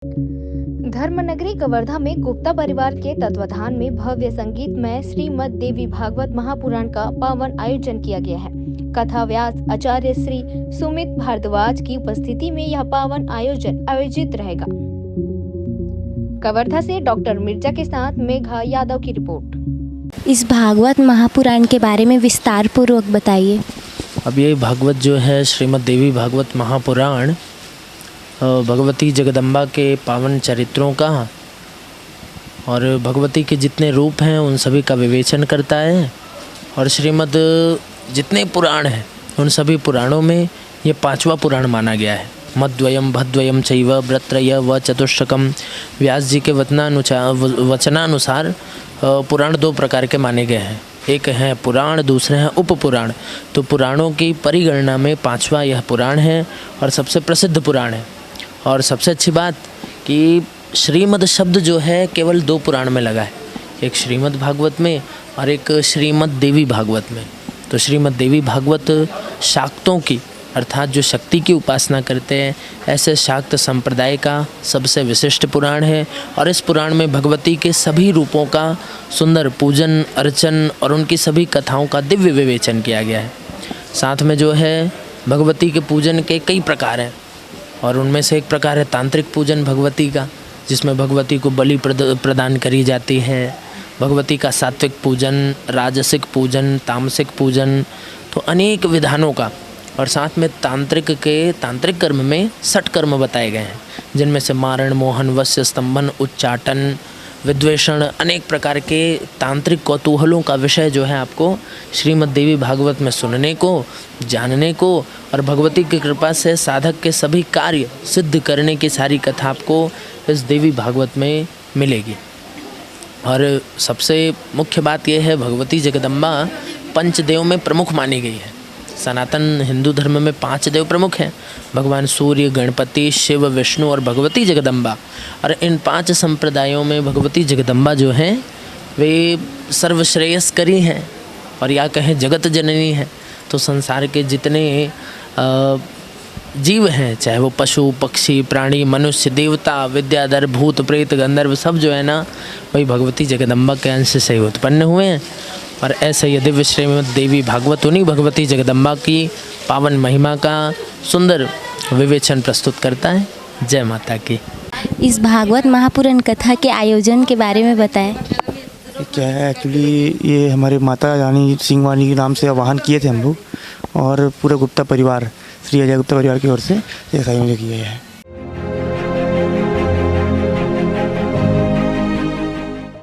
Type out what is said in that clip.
धर्मनगरी कवर्धा में गुप्ता परिवार के तत्वाधान में भव्य संगीतमय श्रीमद् देवी भागवत महापुराण का पावन आयोजन किया गया है। कथा व्यास आचार्य श्री सुमित भारद्वाज की उपस्थिति में यह पावन आयोजन आयोजित रहेगा। कवर्धा से डॉक्टर मिर्जा के साथ मेघा यादव की रिपोर्ट। इस भागवत महापुराण के बारे में विस्तार पूर्वक बताइए। अब ये भागवत जो है श्रीमद् देवी भागवत महापुराण भगवती जगदम्बा के पावन चरित्रों का और भगवती के जितने रूप हैं उन सभी का विवेचन करता है। और श्रीमद् जितने पुराण हैं उन सभी पुराणों में ये पांचवा पुराण माना गया है। मद्वयम भद्वयम चैव व्रत्रय व चतुष्टकम। व्यास जी के वचनानुसार पुराण दो प्रकार के माने गए हैं। एक है पुराण, दूसरे हैं उपपुराण। तो पुराणों की परिगणना में पांचवा यह पुराण है और सबसे प्रसिद्ध पुराण है। और सबसे अच्छी बात कि श्रीमद् शब्द जो है केवल दो पुराण में लगा है, एक श्रीमद् भागवत में और एक श्रीमद् देवी भागवत में। तो श्रीमद् देवी भागवत शाक्तों की अर्थात जो शक्ति की उपासना करते हैं ऐसे शाक्त संप्रदाय का सबसे विशिष्ट पुराण है। और इस पुराण में भगवती के सभी रूपों का सुंदर पूजन अर्चन और उनकी सभी कथाओं का दिव्य विवेचन किया गया है। साथ में जो है भगवती के पूजन के कई प्रकार हैं और उनमें से एक प्रकार है तांत्रिक पूजन भगवती का, जिसमें भगवती को बलि प्रदान करी जाती है। भगवती का सात्विक पूजन, राजसिक पूजन, तामसिक पूजन, तो अनेक विधानों का। और साथ में तांत्रिक कर्म में 6 कर्म बताए गए हैं, जिनमें से मारण, मोहन, वश्य, स्तंभन, उच्चाटन, विद्वेषण, अनेक प्रकार के तांत्रिक कौतूहलों का विषय जो है आपको श्रीमद् देवी भागवत में सुनने को, जानने को और भगवती की कृपा से साधक के सभी कार्य सिद्ध करने की सारी कथा आपको इस देवी भागवत में मिलेगी। और सबसे मुख्य बात यह है भगवती जगदम्बा पंचदेव में प्रमुख मानी गई है। सनातन हिंदू धर्म में 5 देव प्रमुख हैं, भगवान सूर्य, गणपति, शिव, विष्णु और भगवती जगदम्बा। और इन 5 संप्रदायों में भगवती जगदम्बा जो हैं वे सर्वश्रेयस्करी हैं और या कहें जगत जननी हैं। तो संसार के जितने जीव हैं, चाहे वो पशु, पक्षी, प्राणी, मनुष्य, देवता, विद्याधर, भूत, प्रेत, गंधर्व, सब जो है ना वही भगवती जगदम्बा के अंश से ही उत्पन्न हुए हैं। और ऐसे ये दिव्य श्रीमद् देवी भागवत उन्हीं भगवती जगदम्बा की पावन महिमा का सुंदर विवेचन प्रस्तुत करता है। जय माता की। इस भागवत महापुराण कथा के आयोजन के बारे में बताएं। क्या है एक्चुअली ये हमारे माता रानी सिंहवानी के नाम से आवाहन किए थे हम लोग और पूरा गुप्ता परिवार, श्री अजय गुप्ता परिवार की ओर से ये आयोजन किया है।